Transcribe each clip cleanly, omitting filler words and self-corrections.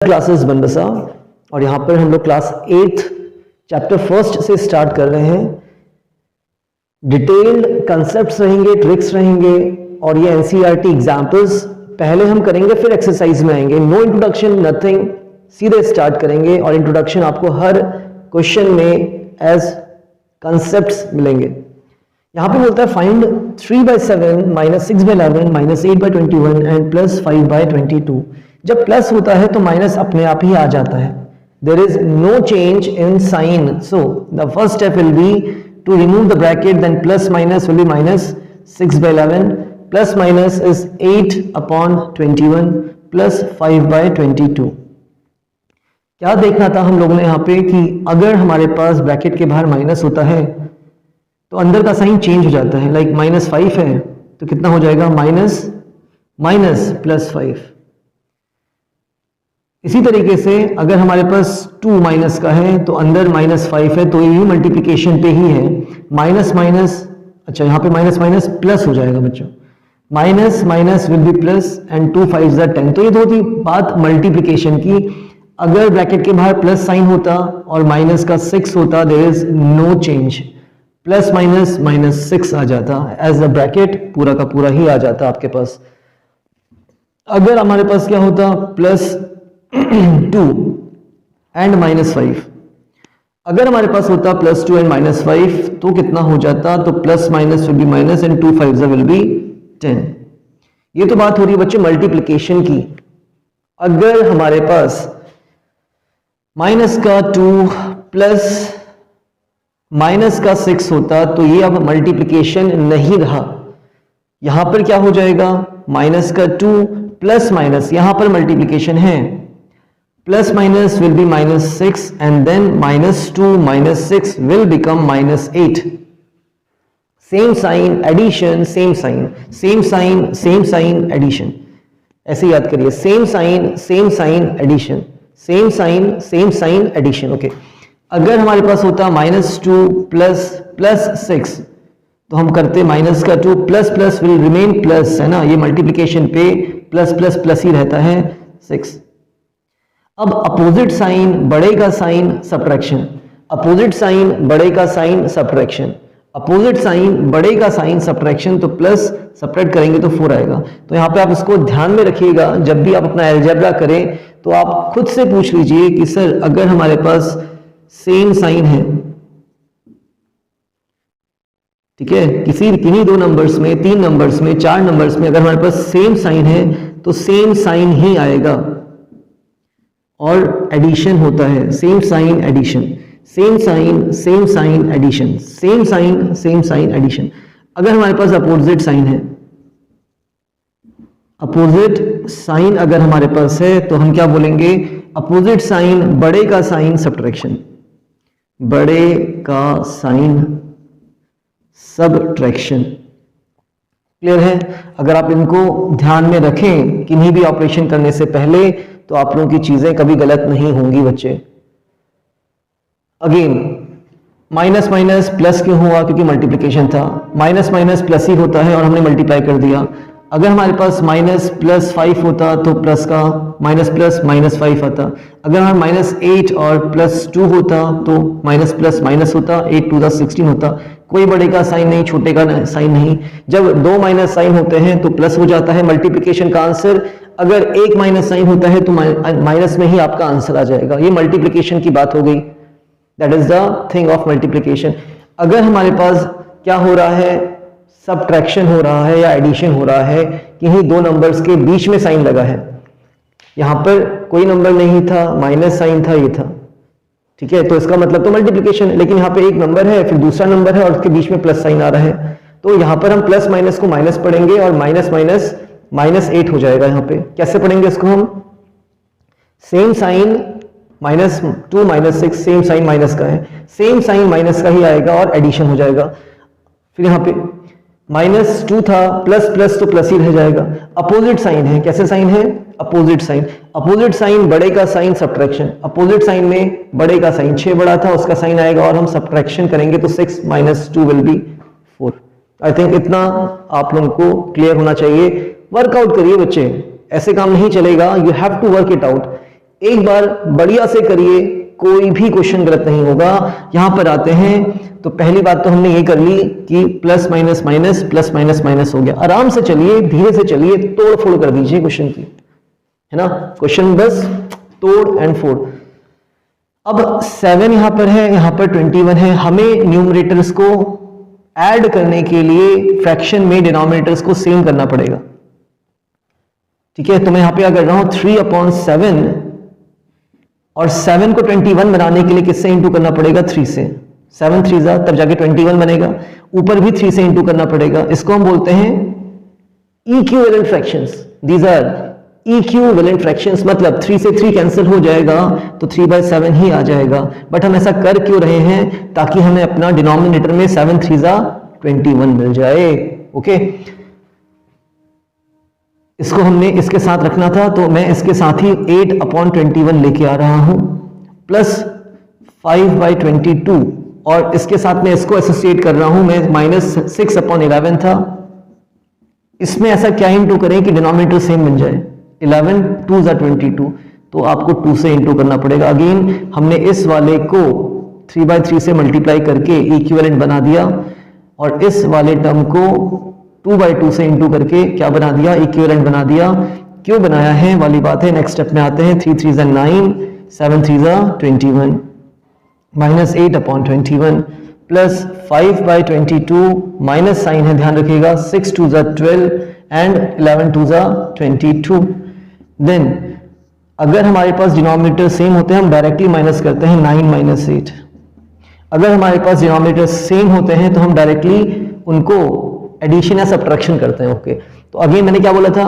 Classes Banbasa और यहाँ पर हम लोग क्लास 8 चैप्टर फर्स्ट से स्टार्ट कर रहे हैं। डिटेल्ड कंसेप्ट्स रहेंगे, ट्रिक्स रहेंगे और ये एनसीईआरटी एग्जाम्पल्स पहले हम करेंगे, फिर एक्सरसाइज में आएंगे। नो इंट्रोडक्शन, नथिंग, सीधे स्टार्ट करेंगे और इंट्रोडक्शन आपको हर क्वेश्चन में एज कंसेप्ट्स मिलेंगे। यहाँ पे बोलता है फाइंड 3/7 - 6/11 - 8/21 एंड +5/22। जब प्लस होता है तो माइनस अपने आप ही आ जाता है। There is no change in sign, so the first step will be to remove the bracket, then plus minus will be -6/11, plus minus is 8/21 plus 5/22। क्या देखना था हम लोगों ने यहाँ पे कि अगर हमारे पास ब्रैकेट के बाहर माइनस होता है तो अंदर का साइन चेंज हो जाता है। लाइक -5 है तो कितना हो जाएगा, माइनस प्लस 5। इसी तरीके से अगर हमारे पास 2 माइनस का है तो अंदर -5 है, तो ये मल्टीप्लिकेशन पे ही है। माइनस माइनस, अच्छा यहाँ पे माइनस माइनस प्लस हो जाएगा बच्चों, minus minus will B plus and 2 5 = 10। तो ये थी बात मल्टीप्लिकेशन की। अगर ब्रैकेट के बाहर प्लस साइन होता और माइनस का 6 होता, there is no change, plus minus -6 आ जाता, एज अ ब्रैकेट पूरा का पूरा ही आ जाता आपके पास। अगर हमारे पास क्या होता, +2 एंड -5, अगर हमारे पास होता +2 एंड -5 तो कितना हो जाता, तो plus minus will B minus and 2 5 will be 10। ये तो बात हो रही है बच्चे मल्टीप्लिकेशन की। अगर हमारे पास माइनस का 2 प्लस माइनस का 6 होता तो ये अब मल्टीप्लिकेशन नहीं रहा। यहां पर क्या हो जाएगा, माइनस का 2 प्लस माइनस, यहां पर मल्टीप्लिकेशन है, plus minus will be -6 and then -2 -6 will become -8। Same sign addition, same sign, same sign, same sign addition, ऐसे याद करिए, same sign addition, same sign addition. Okay, अगर हमारे पास होता -2 प्लस 6 तो हम करते माइनस का 2 plus plus will remain plus, है ना, ये मल्टीप्लिकेशन पे प्लस प्लस प्लस ही रहता है 6। अब अपोजिट साइन, बड़े का साइन सब्ट्रैक्शन, अपोजिट साइन बड़े का साइन सब्ट्रैक्शन, अपोजिट साइन बड़े का साइन सब्ट्रैक्शन, तो प्लस सब्ट्रैक्ट करेंगे तो 4 आएगा। तो यहाँ पे आप इसको ध्यान में रखिएगा, जब भी आप अपना अलजेब्रा करें तो आप खुद से पूछ लीजिए कि सर अगर हमारे पास सेम साइन है, ठीक है, किन्हीं 2 नंबर्स में, 3 नंबर्स में, 4 नंबर्स में अगर हमारे पास सेम साइन है तो सेम साइन ही आएगा और एडिशन होता है, same sign addition, same sign addition, same sign addition. अगर हमारे पास अपोजिट साइन है, अपोजिट साइन अगर हमारे पास है तो हम क्या बोलेंगे, अपोजिट साइन बड़े का साइन सब्ट्रैक्शन, बड़े का साइन सब्ट्रैक्शन। क्लियर है? अगर आप इनको ध्यान में रखें किन्हीं भी ऑपरेशन करने से पहले तो आप लोगों की चीजें कभी गलत नहीं होंगी बच्चे। अगेन माइनस माइनस प्लस क्यों हुआ, क्योंकि मल्टीप्लिकेशन था, माइनस माइनस प्लस ही होता है और हमने मल्टीप्लाई कर दिया। अगर हमारे पास माइनस प्लस 5 होता तो प्लस का माइनस प्लस -5 आता। अगर हमारे -8 और +2 होता तो माइनस प्लस माइनस होता, 8 2 16 होता। कोई बड़े का साइन नहीं, छोटे का साइन नहीं। जब 2 माइनस साइन होते हैं तो प्लस हो जाता है मल्टीप्लिकेशन का आंसर। अगर 1 माइनस साइन होता है तो माइनस में ही आपका आंसर आ जाएगा। ये मल्टीप्लिकेशन की बात हो गई, that is the thing of multiplication. अगर हमारे पास क्या हो रहा है, सब्ट्रैक्शन हो रहा है या एडिशन हो रहा है, किन्हीं 2 नंबर्स के बीच में साइन लगा है, यहां पर कोई नंबर नहीं था, माइनस साइन था, ये था, ठीक है, तो इसका मतलब तो मल्टीप्लिकेशन है। लेकिन यहाँ पे एक नंबर है, फिर दूसरा नंबर है और उसके बीच में प्लस साइन आ रहा है, तो यहां पर हम प्लस माइनस को माइनस पढ़ेंगे और माइनस माइनस -8 हो जाएगा। यहाँ पे कैसे पढ़ेंगे इसको हम, same sign -2 -6, same sign minus का है, सेम साइन माइनस का ही आएगा और एडिशन हो जाएगा। फिर यहाँ पे -2 था, प्लस प्लस तो प्लस ही रह जाएगा। अपोजिट साइन है, कैसे साइन है, अपोजिट साइन, अपोजिट साइन बड़े का साइन सब्ट्रैक्शन, अपोजिट साइन में बड़े का साइन 6 बड़ा था, उसका साइन आएगा और हम सब्ट्रैक्शन करेंगे तो 6 - 2 विल बी 4। आई थिंक इतना आप लोगों को क्लियर होना चाहिए। वर्कआउट करिए बच्चे, ऐसे काम नहीं चलेगा, you have to work it out. एक बार बढ़िया से करिए, कोई भी क्वेश्चन गलत नहीं होगा। यहां पर आते हैं तो पहली बात तो हमने ये कर ली कि plus minus minus plus minus minus हो गया। आराम से चलिए, धीरे से चलिए, तोड़ फोड़ कर दीजिए क्वेश्चन की, है ना। क्वेश्चन बस तोड़ एंड फोड़। अब 7 यहां पर है, यहां पर 21 है। हमें न्यूमरेटर्स को ऐड करने के लिए फ्रैक्शन में डिनोमिनेटर्स को सेम करना पड़ेगा, ठीक है। तो मैं यहां पे क्या कर रहा हूं, 3/7 और 7 को 21 बनाने के लिए किससे इंटू करना पड़ेगा, 3 से। 7 3 जा, तब जाके 21 बनेगा। ऊपर भी 3 से इंटू करना पड़ेगा। इसको हम बोलते हैं equivalent fractions. These are equivalent fractions, मतलब 3 से 3 कैंसिल हो जाएगा तो 3/7 ही आ जाएगा। बट हम ऐसा कर क्यों रहे हैं, ताकि हमें अपना डिनोमिनेटर में 7 3 जा 21 मिल जाए। ओके, इसको हमने इसके साथ रखना था, तो मैं इसके साथ ही 8/21 लेके आ रहा हूं, प्लस 5/22, और इसके साथ में इसको एसोसिएट कर रहा हूं मैं, -6/11 था। इसमें ऐसा क्या इंटू करें कि डिनोमिनेटर सेम बन जाए। 11 2 जा 22, तो आपको 2 से इंटू करना पड़ेगा। अगेन हमने इस वाले को 3/3 से मल्टीप्लाई करके इक्विवेलेंट बना दिया, और इस वाले टर्म को 2/2 से इंटू करके क्या बना दिया, इक्विवेलेंट बना दिया। क्यों बनाया है वाली बात है, नेक्स्ट स्टेप में आते हैं। 3 3 जा 9, 7 3 जा 21, -8/21 प्लस 5/22, माइनस साइन है ध्यान रखिएगा, 6 2 जा 12 एंड 11 2 जा 22। देन अगर हमारे पास डिनोमिनेटर सेम होते हैं, हम डायरेक्टली माइनस करते हैं 9 - 8। अगर हमारे पास डिनोमिनेटर सेम होते हैं तो हम डायरेक्टली उनको एडिशन या सब्ट्रैक्शन करते हैं। ओके, तो अगेन मैंने क्या बोला था,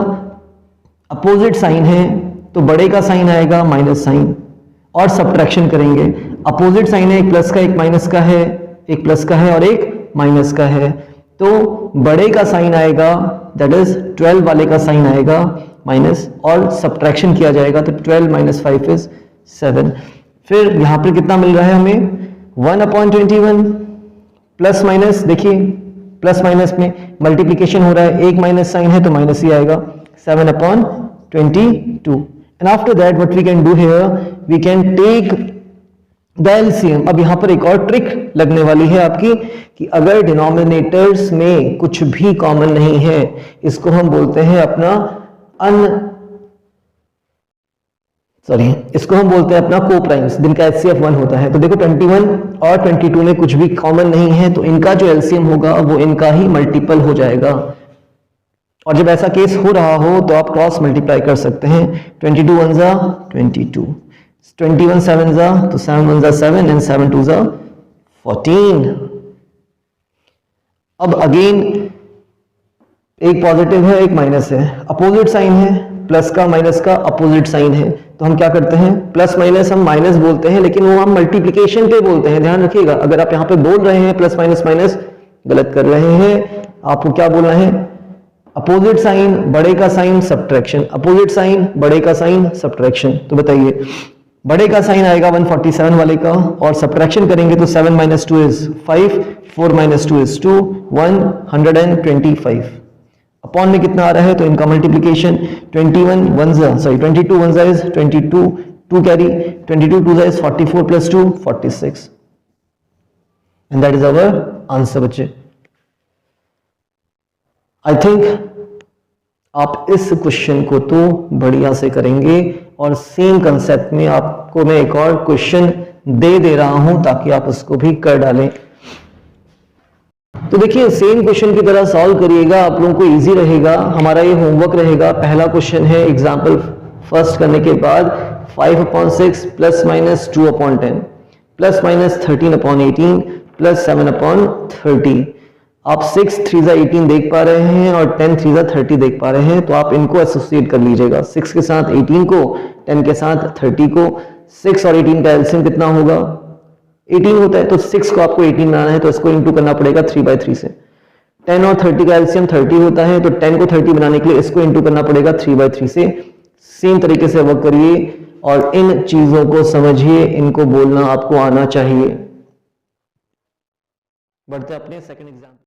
अपोजिट साइन है तो बड़े का साइन आएगा माइनस साइन, और सब्ट्रैक्शन करेंगे। अपोजिट साइन है, एक प्लस का एक माइनस का है, एक प्लस का है और एक माइनस का है, तो बड़े का साइन आएगा, दैट इज 12 वाले का साइन आएगा माइनस, और सब्ट्रैक्शन किया जाएगा, तो 12 - 5 इज 7। फिर यहां पर कितना मिल रहा है हमें, 1/21 प्लस माइनस, देखिए प्लस माइनस में मल्टीप्लीकेशन हो रहा है, एक माइनस साइन है तो माइनस ही आएगा, 7/22। And after that what we can do here, we can take the LCM. अब यहां पर एक और ट्रिक लगने वाली है आपकी, कि अगर डिनोमिनेटर्स में कुछ भी कॉमन नहीं है, इसको हम बोलते हैं अपना इसको हम बोलते हैं अपना कोप्राइम्स, जिनका HCF 1 होता है। तो देखो 21 और 22 में कुछ भी कॉमन नहीं है, तो इनका जो एलसीएम होगा वो इनका ही मल्टीपल हो जाएगा। और जब ऐसा केस हो रहा हो तो आप क्रॉस मल्टीप्लाई कर सकते हैं। 22 1 जा 22, 21 7 जा, तो 7 1 जा 7 एंड 7 2 जा 14। अब अगेन एक पॉजिटिव है एक माइनस है, अपोजिट साइन है, प्लस का माइनस का अपोजिट साइन है, तो हम क्या करते हैं, प्लस माइनस हम माइनस बोलते हैं, लेकिन वो हम मल्टीप्लिकेशन पे बोलते हैं, ध्यान रखिएगा। अगर आप यहां पे बोल रहे हैं प्लस माइनस माइनस, गलत कर रहे हैं। आपको क्या बोलना है, अपोजिट साइन बड़े का साइन सब्ट्रैक्शन, अपोजिट साइन बड़े का साइन सब्ट्रैक्शन। तो बताइए, बड़े का साइन आएगा 147 वाले का, और सब्ट्रैक्शन करेंगे तो 7 - 2 इज 5, 4 - 2 इज 2, 125। अपॉन में कितना आ रहा है, तो इनका मल्टीप्लिकेशन 22 1 जा इज 22, 2 कैरी, 22 2 जा is 44 plus 2 46, and that is our answer बच्चे। आई थिंक आप इस क्वेश्चन को तो बढ़िया से करेंगे, और सेम कंसेप्ट में आपको मैं एक और क्वेश्चन दे रहा हूं ताकि आप उसको भी कर डालें। तो देखिए सेम क्वेश्चन की तरह सॉल्व करिएगा, आप लोगों को इजी रहेगा। हमारा ये होमवर्क रहेगा। पहला क्वेश्चन है एग्जाम्पल फर्स्ट करने के बाद 5/6 plus minus 2/10 plus minus 13/18 plus 7/30। आप 6 3 जा 18 देख पा रहे हैं और 10 3 जा 30 देख पा रहे हैं, तो आप इनको एसोसिएट कर लीजिएगा, 6 के साथ 18 को, 10 के साथ 30 को। 6 और 18 का एलसीएम कितना होगा, 18 होता है, तो 6 को आपको 18 बनाना है तो इसको इंटू करना पड़ेगा 3/3 से। 10 और 30 का एलसीएम 30 होता है, तो 10 को 30 बनाने के लिए इसको इंटू करना पड़ेगा 3/3 से। सेम तरीके से वर्क करिए और इन चीजों को समझिए, इनको बोलना आपको आना चाहिए। बढ़ते अपने सेकंड एग्जाम्पल।